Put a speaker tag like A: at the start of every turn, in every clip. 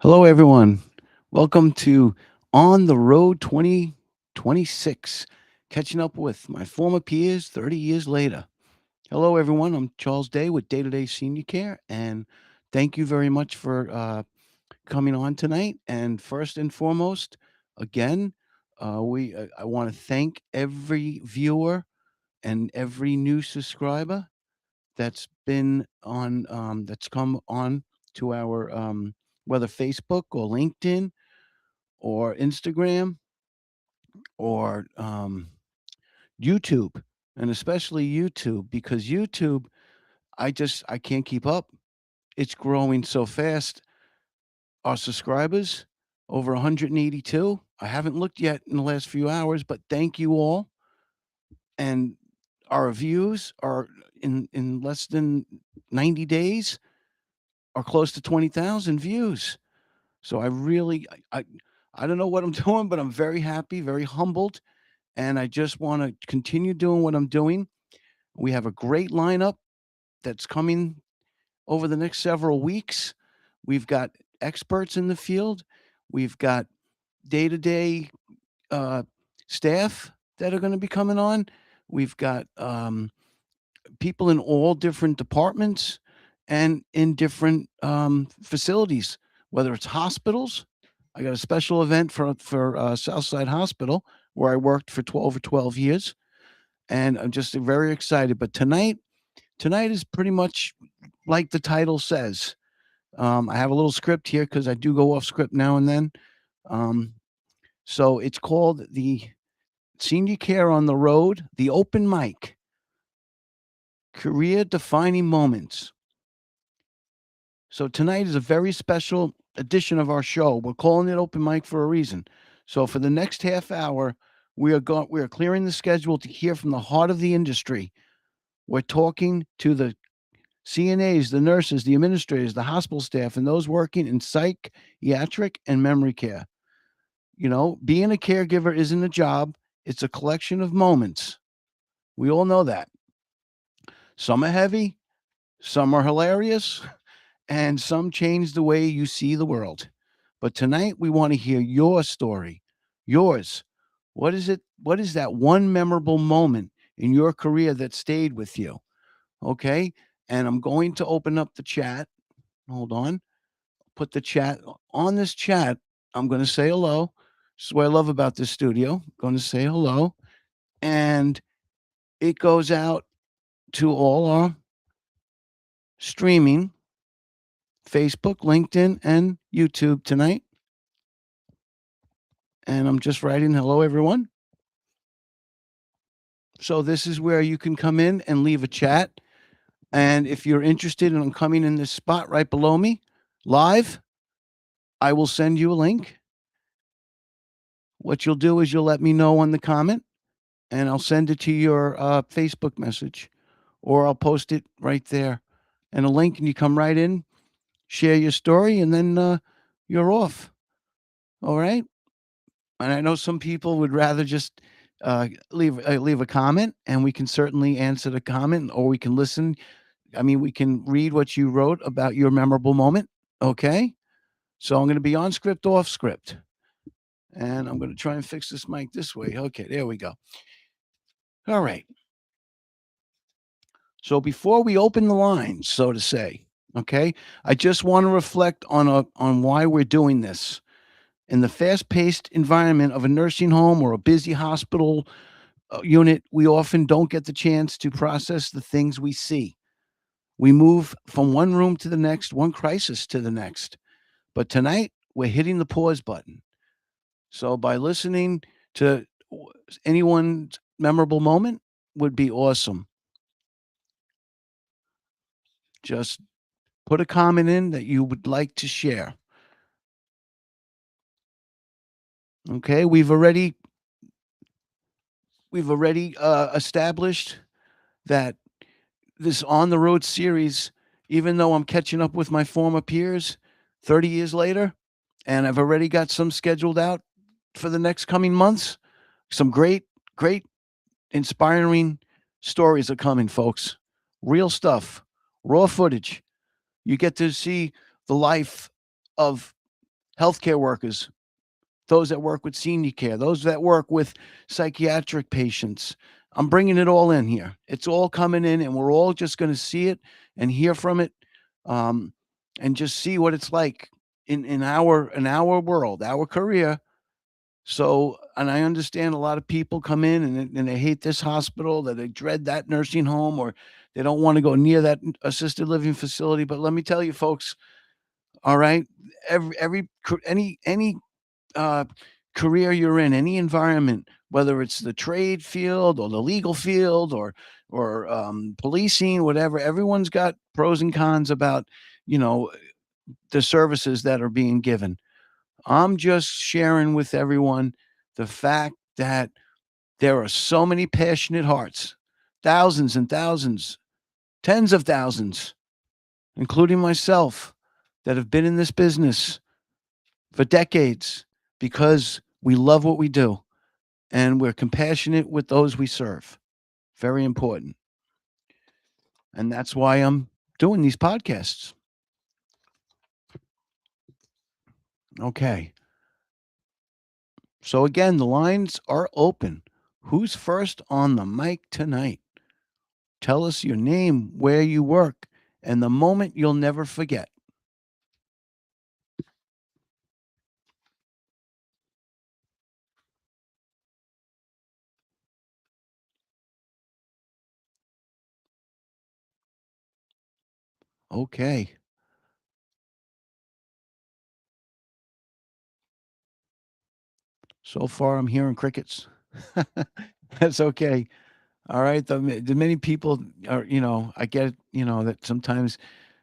A: Hello, everyone. Welcome to On the Road 2026, catching up with my former peers 30 years later. Hello, everyone. I'm Charles Day with Day to Day Senior Care, and thank you very much for coming on tonight. And first and foremost, again, I want to thank every viewer and every new subscriber that's come on to our whether Facebook or LinkedIn or Instagram or YouTube, and especially YouTube, because YouTube, I can't keep up. It's growing so fast. Our subscribers over 182. I haven't looked yet in the last few hours, but thank you all. And our views are in less than 90 days are close to 20,000 views. So I really I don't know what I'm doing, but I'm very happy, very humbled, and I just want to continue doing what I'm doing. We have a great lineup that's coming over the next several weeks. We've got experts in the field. We've got day-to-day uh, staff that are going to be coming on. We've got people in all different departments and in different facilities, whether it's hospitals. I got a special event for Southside Hospital where I worked for 12 years, and I'm just very excited. But tonight is pretty much like the title says. I have a little script here because I do go off script now and then. Um, so it's called the Senior Care on the Road, the Open Mic, Career Defining Moments. So tonight is a very special edition of our show. We're calling it Open Mic for a reason. So for the next half hour, we are clearing the schedule to hear from the heart of the industry. We're talking to the CNAs, the nurses, the administrators, the hospital staff, and those working in psychiatric and memory care. You know, being a caregiver isn't a job, it's a collection of moments. We all know that. Some are heavy, some are hilarious, and some change the way you see the world. But tonight we want to hear your story. Yours. What is it? What is that one memorable moment in your career that stayed with you? Okay? And I'm going to open up the chat. Hold on. Put the chat on this chat. I'm going to say hello. This is what I love about this studio. I'm going to say hello. And it goes out to all our streaming Facebook, LinkedIn, and YouTube tonight. And I'm just writing hello, everyone. So this is where you can come in and leave a chat. And if you're interested in coming in this spot right below me live, I will send you a link. What you'll do is you'll let me know on the comment, and I'll send it to your Facebook message, or I'll post it right there. And a link, and you come right in, share your story, and then you're off. All right. And I know some people would rather just leave a comment, and we can certainly answer the comment, or we can listen. I mean, we can read what you wrote about your memorable moment. Okay. So I'm going to be on script, off script. And I'm going to try and fix this mic this way. Okay. There we go. All right. So before we open the lines, so to say, okay, I just want to reflect on why we're doing this. In the fast-paced environment of a nursing home or a busy hospital unit, we often don't get the chance to process the things we see. We move from one room to the next, one crisis to the next. But tonight, we're hitting the pause button. So by listening to anyone's memorable moment would be awesome. Just put a comment in that you would like to share. Okay, we've already established that this on the road series, even though I'm catching up with my former peers 30 years later, and I've already got some scheduled out for the next coming months, some great, inspiring stories are coming, folks. Real stuff, raw footage. You get to see the life of healthcare workers, those that work with senior care, those that work with psychiatric patients. I'm bringing it all in here. It's all coming in, and we're all just going to see it and hear from it, um, and just see what it's like in our world, our career. So, and I understand a lot of people come in and they hate this hospital, that they dread that nursing home, or they don't want to go near that assisted living facility. But let me tell you, folks, all right, any uh, career you're in, any environment, whether it's the trade field or the legal field or policing, whatever, everyone's got pros and cons about you know the services that are being given. I'm just sharing with everyone the fact that there are so many passionate hearts, thousands and thousands, tens of thousands, including myself, that have been in this business for decades because we love what we do and we're compassionate with those we serve. Very important. And that's why I'm doing these podcasts. Okay. So, again, the lines are open. Who's first on the mic tonight? Tell us your name, where you work, and the moment you'll never forget. Okay. So far, I'm hearing crickets. That's okay. All right. The many people are, I get, that sometimes,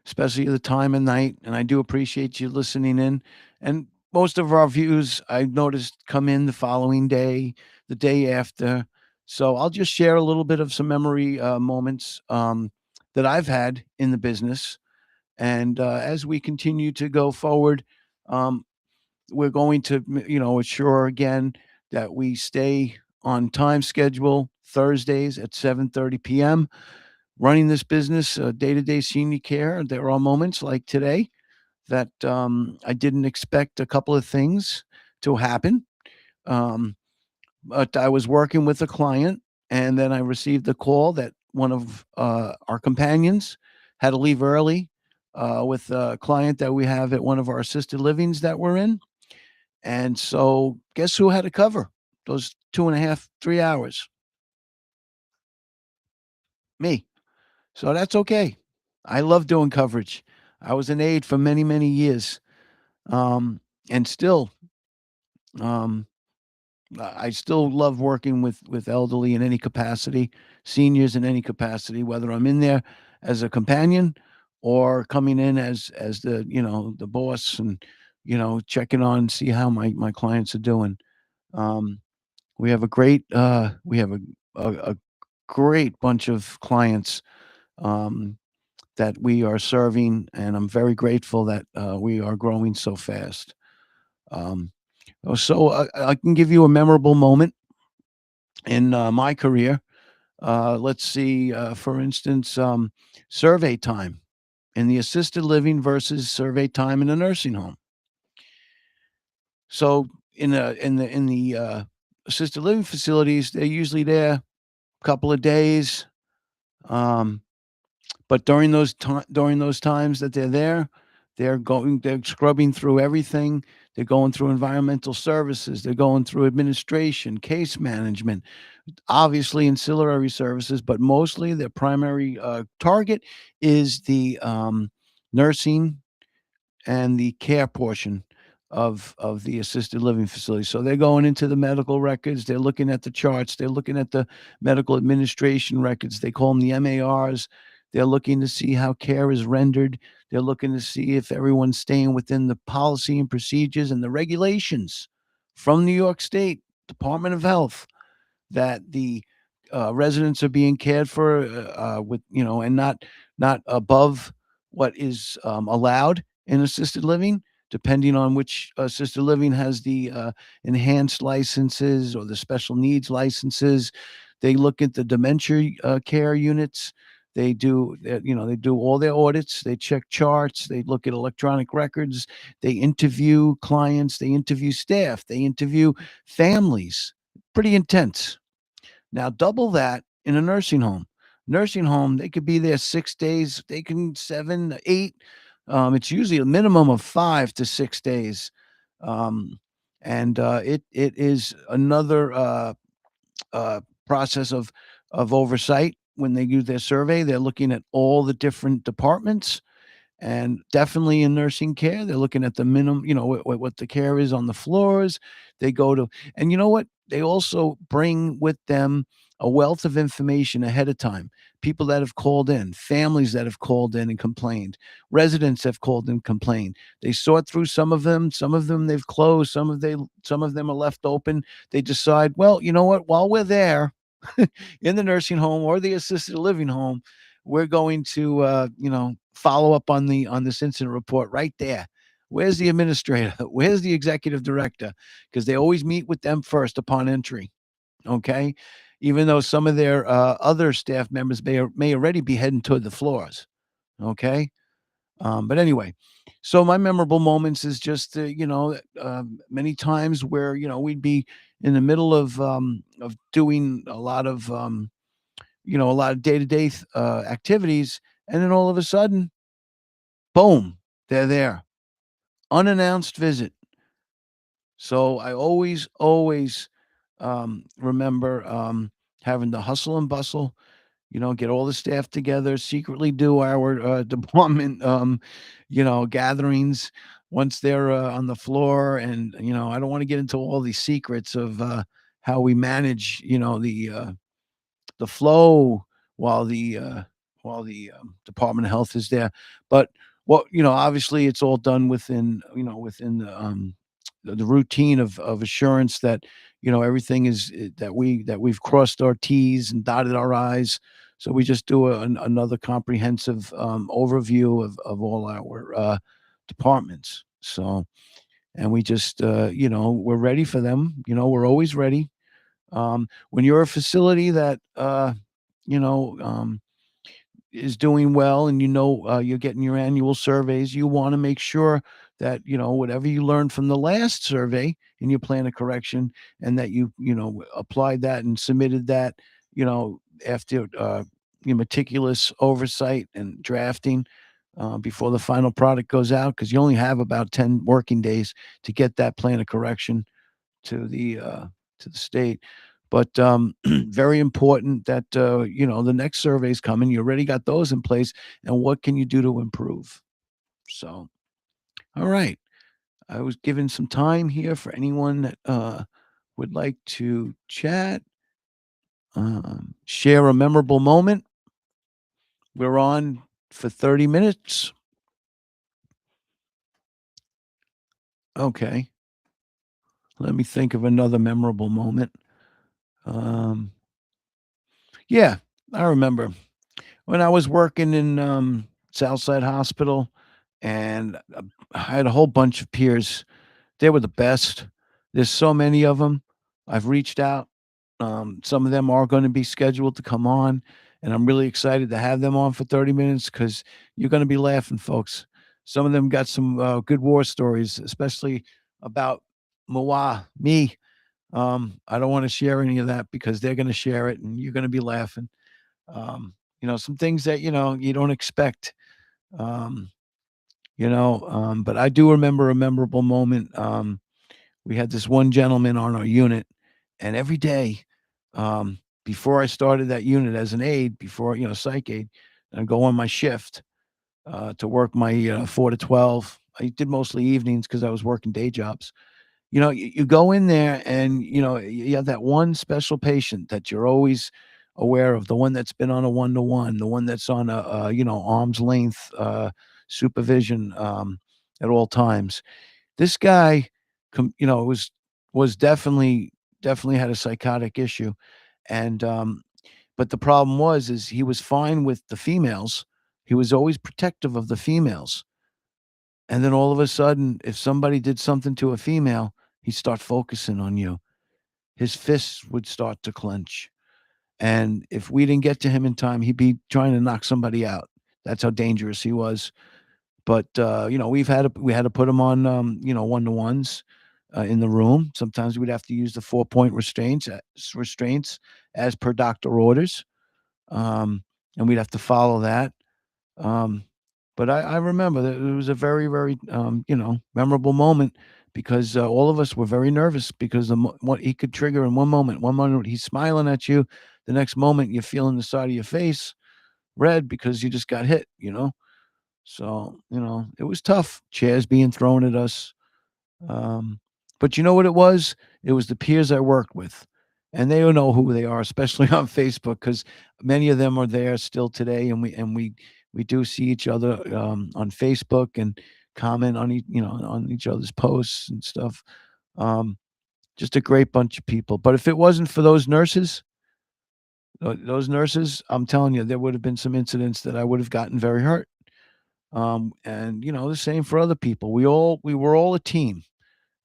A: especially the time of night, and I do appreciate you listening in. And most of our views, I've noticed, come in the following day, the day after. So I'll just share a little bit of some memory moments that I've had in the business. And as we continue to go forward, um, we're going to, assure again that we stay on time schedule Thursdays at 7:30 p.m. Running this business, day-to-day senior care. There are moments like today that I didn't expect a couple of things to happen. Um, but I was working with a client, and then I received a call that one of our companions had to leave early with a client that we have at one of our assisted livings that we're in. And so, guess who had to cover those 2.5, 3 hours? Me. So that's okay. I love doing coverage. I was an aide for many, many years, and still, um, I still love working with elderly in any capacity, seniors in any capacity, whether I'm in there as a companion or coming in as the the boss and checking on see how my clients are doing. Um, we have a great bunch of clients um, that we are serving, and I'm very grateful that we are growing so fast. Um, so I can give you a memorable moment in my career. Let's see, for instance, survey time in the assisted living versus survey time in a nursing home. So in the assisted living facilities, they're usually there a couple of days. Um, but during those times that they're scrubbing through everything. They're going through environmental services. They're going through administration, case management, obviously ancillary services, but mostly their primary target is the nursing and the care portion of the assisted living facility. So they're going into the medical records, they're looking at the charts, they're looking at the medical administration records. They call them the MARs. They're looking to see how care is rendered. They're looking to see if everyone's staying within the policy and procedures and the regulations from New York State Department of Health, that the residents are being cared for with and not above what is allowed in assisted living, depending on which assisted living has the enhanced licenses or the special needs licenses. They look at the dementia care units. they do all their audits, they check charts, they look at electronic records, they interview clients, they interview staff, they interview families. Pretty intense. Now double that in a nursing home. Nursing home, they could be there 6 days, they can 7, 8. It's usually a minimum of 5 to 6 days. Um, and it is another uh, process of oversight. When they do their survey, they're looking at all the different departments, and definitely in nursing care, they're looking at the minimum, what the care is on the floors. They go to, and you know what? They also bring with them a wealth of information ahead of time. People that have called in, families that have called in and complained, residents have called and complained. They sort through some of them. Some of them they've closed. Some of them are left open. They decide, well, you know what? While we're there, in the nursing home or the assisted living home, we're going to follow up on this incident report right there. Where's the administrator? Where's the executive director? Because they always meet with them first upon entry. Okay, even though some of their other staff members may already be heading toward the floors. Okay, but anyway, so my memorable moments is just many times where we'd be in the middle of doing a lot of day to day activities, and then all of a sudden, boom, they're there, unannounced visit. So I always remember having to hustle and bustle, get all the staff together, secretly do our department, gatherings once they're on the floor. And, I don't want to get into all these secrets of how we manage, the flow while the Department of Health is there. But obviously, it's all done within the routine of assurance that everything is that we've crossed our T's and dotted our I's. So we just do another comprehensive overview of all our departments. So, and we just we're ready for them. We're always ready. When you're a facility that you know um, is doing well, and you're getting your annual surveys, you want to make sure that whatever you learned from the last survey in your plan of correction, and that you applied that and submitted that after your meticulous oversight and drafting before the final product goes out, because you only have about 10 working days to get that plan of correction to the state. But very important that the next survey is coming. You already got those in place, and what can you do to improve? So, all right, I was given some time here for anyone that would like to chat, share a memorable moment. We're on for 30 minutes. Okay, let me think of another memorable moment. Um, yeah, I remember when I was working in Southside Hospital, and I had a whole bunch of peers. They were the best. There's so many of them. I've reached out. Some of them are going to be scheduled to come on, and I'm really excited to have them on for 30 minutes because you're going to be laughing, folks. Some of them got some good war stories, especially about me. I don't want to share any of that because they're going to share it, and you're going to be laughing. Some things that you don't expect. Um, but I do remember a memorable moment. We had this one gentleman on our unit, and every day, before I started that unit as an aide, before psych aide, I go on my shift to work my 4 to 12. I did mostly evenings because I was working day jobs. You go in there, and you have that one special patient that you're always aware of, the one that's been on a one-to-one, the one that's on a arm's length supervision at all times. This guy was definitely had a psychotic issue. And but the problem was is he was fine with the females. He was always protective of the females. And then all of a sudden, if somebody did something to a female, he'd start focusing on you. His fists would start to clench. and if we didn't get to him in time, he'd be trying to knock somebody out. That's how dangerous he was. But we had to put him on one to ones in the room. Sometimes we'd have to use the 4 point restraints as per doctor orders, um, and we'd have to follow that. Um, but I remember that it was a very, very, memorable moment because all of us were very nervous because what he could trigger in one moment. One moment he's smiling at you, the next moment you're feeling the side of your face red because you just got hit. So it was tough. Chairs being thrown at us. Um, but you know what it was? It was the peers I worked with, and they don't know who they are, especially on Facebook, because many of them are there still today, and we do see each other on Facebook and comment on on each other's posts and stuff. Um, just a great bunch of people. But if it wasn't for those nurses, I'm telling you, there would have been some incidents that I would have gotten very hurt. And the same for other people. We were all a team.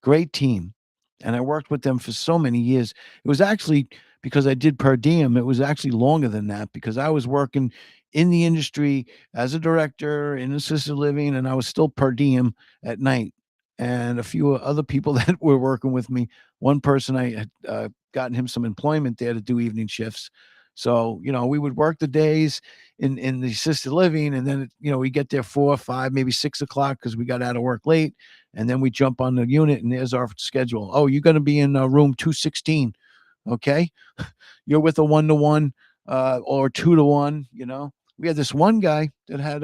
A: Great team, and I worked with them for so many years. It was actually because I did per diem, it was actually longer than that because I was working in the industry as a director in assisted living, and I was still per diem at night. And a few other people that were working with me, one person I had gotten him some employment there to do evening shifts. So, we would work the days in the assisted living, and then, we get there 4, 5, maybe 6 o'clock because we got out of work late, and then we jump on the unit and there's our schedule. Oh, you're going to be in room 216. Okay. You're with a 1 to 1 or 2 to 1. We had this one guy that had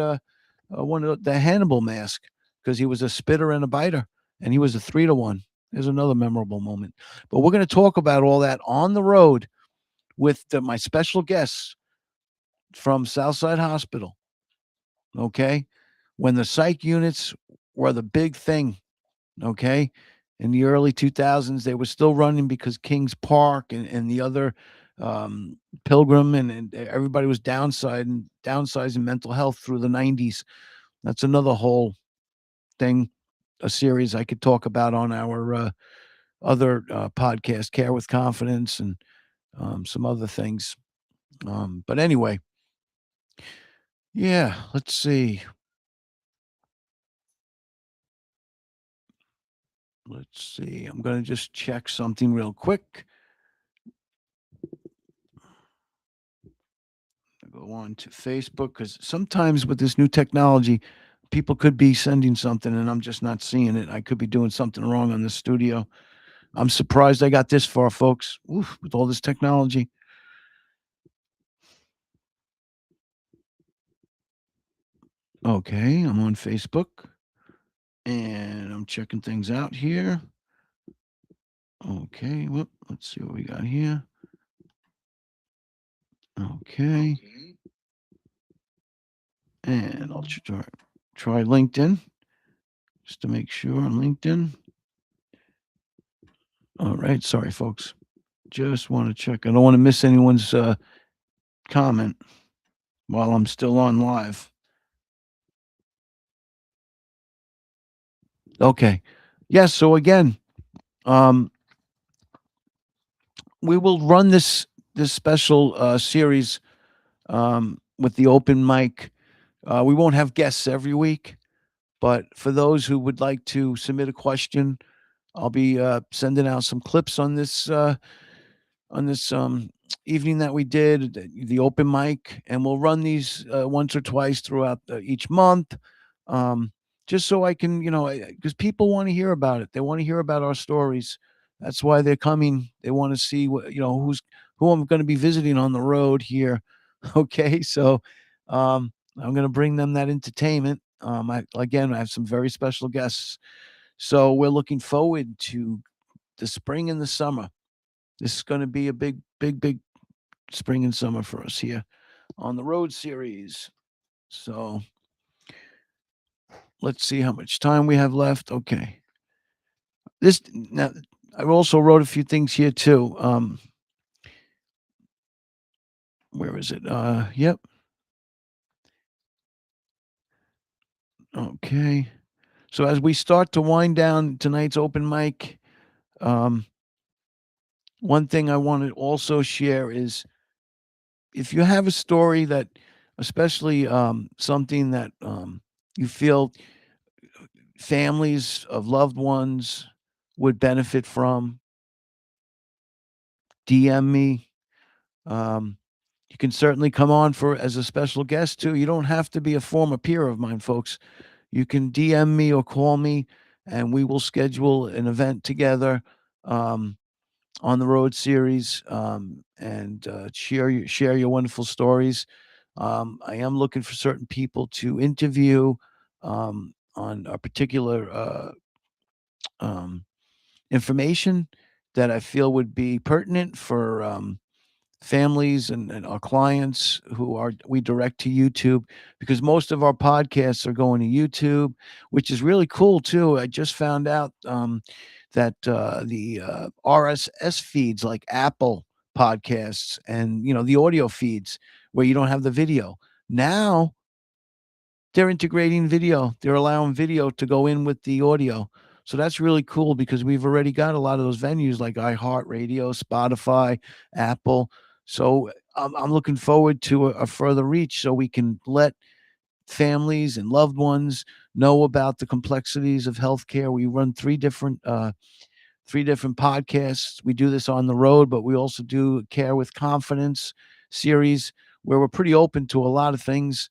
A: one of the Hannibal mask because he was a spitter and a biter, and he was a 3 to 1. There's another memorable moment. But we're going to talk about all that on the road with my special guests from Southside Hospital. Okay. When the psych units were the big thing. Okay. In the early 2000s, they were still running because Kings Park and the other Pilgrim and everybody was downsizing mental health through the 90s. That's another whole thing, a series I could talk about on our other podcast, Care with Confidence, and some other things. But anyway, yeah, let's see. Let's see. I'm going to just check something real quick. Go on to Facebook because sometimes with this new technology, people could be sending something and I'm just not seeing it. I could be doing something wrong on the studio. I'm surprised I got this far, folks. Oof, with all this technology. Okay, I'm on Facebook and I'm checking things out here. Okay, well, let's see what we got here. Okay, and I'll try LinkedIn just to make sure on LinkedIn. All right, sorry, folks. Just want to check. I don't want to miss anyone's comment while I'm still on live. Okay. Yes. So again, um, we will run this special series with the open mic. We won't have guests every week, but for those who would like to submit a question, I'll be sending out some clips on this evening that we did, the open mic, and we'll run these once or twice throughout each month, um, just so I can, because people want to hear about it. They want to hear about our stories. That's why they're coming. They want to see what who I'm going to be visiting on the road here. Okay, so I'm going to bring them that entertainment. I have some very special guests, so we're looking forward to the spring and the summer. This is going to be a big, big, big spring and summer for us here on the road series. So let's see how much time we have left. Okay. This now I also wrote a few things here too. Where is it? Yep. Okay. So as we start to wind down tonight's open mic, um, one thing I want to also share is if you have a story that, especially something that you feel families of loved ones would benefit from, DM me. Um, you can certainly come on for as a special guest too. You don't have to be a former peer of mine, folks. You can DM me or call me, and we will schedule an event together. Um, on the road series, and share your wonderful stories. I am looking for certain people to interview on a particular um, information that I feel would be pertinent for families and our clients who are we direct to YouTube, because most of our podcasts are going to YouTube, which is really cool too. I just found out that the RSS feeds like Apple podcasts and the audio feeds where you don't have the video now, they're integrating video. They're allowing video to go in with the audio. So that's really cool because we've already got a lot of those venues like iHeartRadio, Spotify, Apple. So I'm looking forward to a further reach so we can let families and loved ones know about the complexities of healthcare. We run three different podcasts. We do this on the road, but we also do Care with Confidence series where we're pretty open to a lot of things,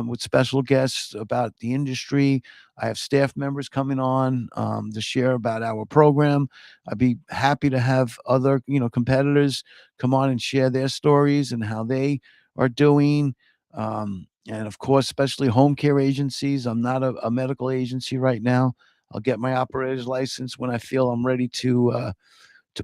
A: with special guests about the industry. I have staff members coming on to share about our program. I'd be happy to have other, competitors come on and share their stories and how they are doing. And of course, especially home care agencies. I'm not a medical agency right now. I'll get my operator's license when I feel I'm ready to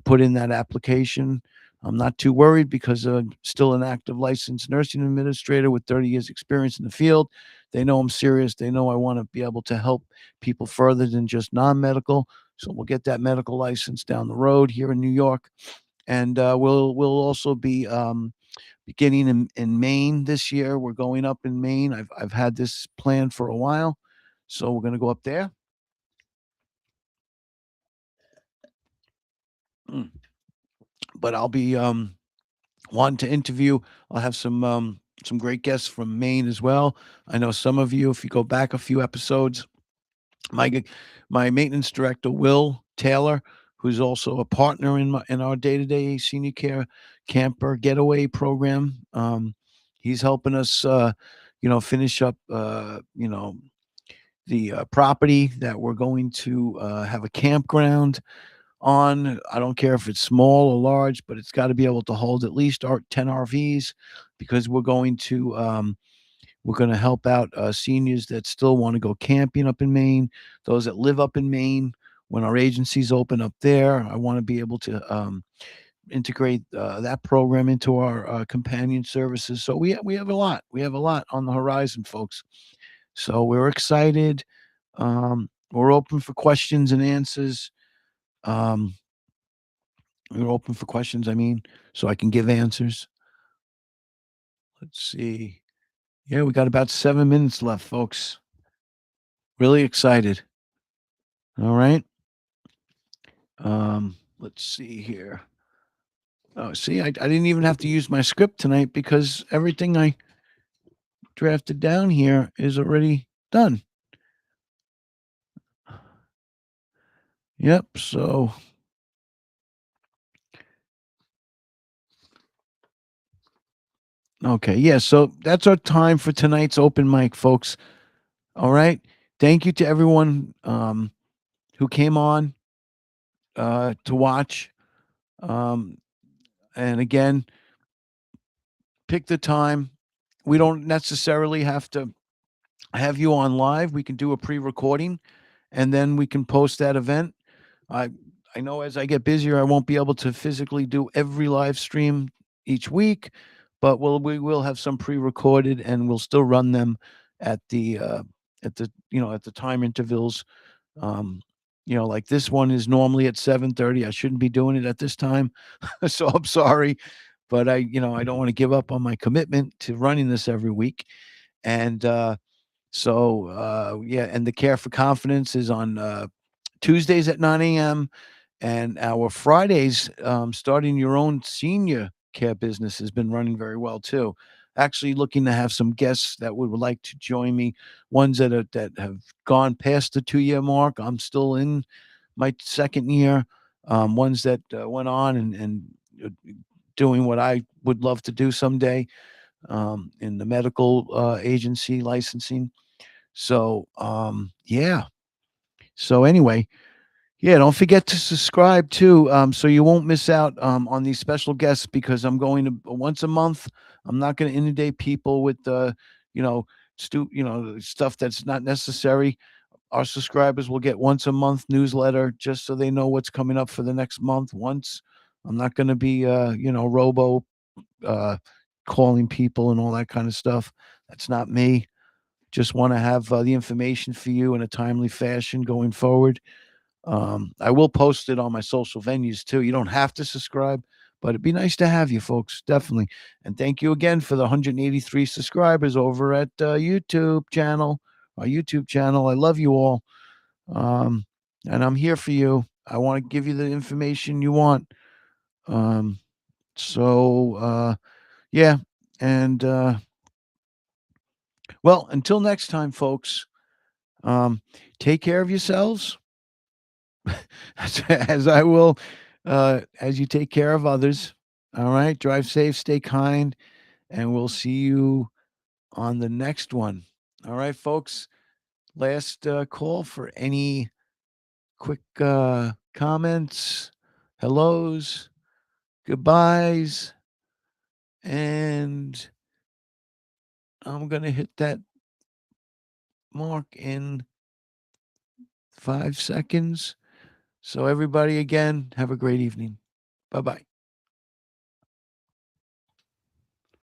A: put in that application. I'm not too worried because I'm still an active licensed nursing administrator with 30 years experience in the field. They know I'm serious. They know I want to be able to help people further than just non-medical. So we'll get that medical license down the road here in New York, and we'll also be beginning in Maine this year. We're going up in Maine. I've had this planned for a while, so we're going to go up there. Mm. But I'll be wanting to interview. I'll have some great guests from Maine as well. I know some of you, if you go back a few episodes, my my maintenance director Will Taylor, who's also a partner in our day to day senior care camper getaway program. He's helping us, finish up, the property that we're going to have a campground on. I don't care if it's small or large, but it's got to be able to hold at least 10 RVs, because we're going to help out seniors that still want to go camping up in Maine, those that live up in Maine. When our agencies open up there, I want to be able to integrate that program into our companion services. So we have a lot. We have a lot on the horizon, folks. So we're excited. We're open for questions and answers. Um, we're open for questions, I mean, so I can give answers. Let's see. Yeah, we got about 7 minutes left, folks. Really excited. All right. Let's see here. Oh, see, I didn't even have to use my script tonight because everything I drafted down here is already done. Yep. So, okay. Yeah. So that's our time for tonight's open mic, folks. All right. Thank you to everyone who came on to watch. Um, and again, pick the time. We don't necessarily have to have you on live. We can do a pre-recording, and then we can post that event. I I know as I get busier, I won't be able to physically do every live stream each week, but we will have some pre-recorded, and we'll still run them at the time intervals. Um, like this one is normally at 7:30. I shouldn't be doing it at this time, so I'm sorry, but I don't want to give up on my commitment to running this every week. And yeah, and the Care for Confidence is on Tuesdays at 9 a.m. and our Fridays, starting your own senior Care business has been running very well too. Actually, looking to have some guests that would like to join me. Ones that have gone past the 2 year mark. I'm still in my second year. Ones that went on and uh, doing what I would love to do someday in the medical agency licensing. So yeah. So anyway, yeah, don't forget to subscribe too, so you won't miss out on these special guests because I'm going to once a month. I'm not going to inundate people with you know, stuff that's not necessary. Our subscribers will get once a month newsletter just so they know what's coming up for the next month. Once I'm not going to be robo uh, calling people and all that kind of stuff. That's not me. Just want to have the information for you in a timely fashion going forward. I will post it on my social venues too. You don't have to subscribe, but it'd be nice to have you folks, definitely. And thank you again for the 183 subscribers over at our YouTube channel. I love you all, um, and I'm here for you. I want to give you the information you want. Um, so yeah, and well, until next time, folks. Um, take care of yourselves as I will, as you take care of others. All right. Drive safe, stay kind, and we'll see you on the next one. All right, folks. Last call for any quick comments, hellos, goodbyes, and I'm going to hit that mark in 5 seconds. So, everybody, again, have a great evening. Bye bye.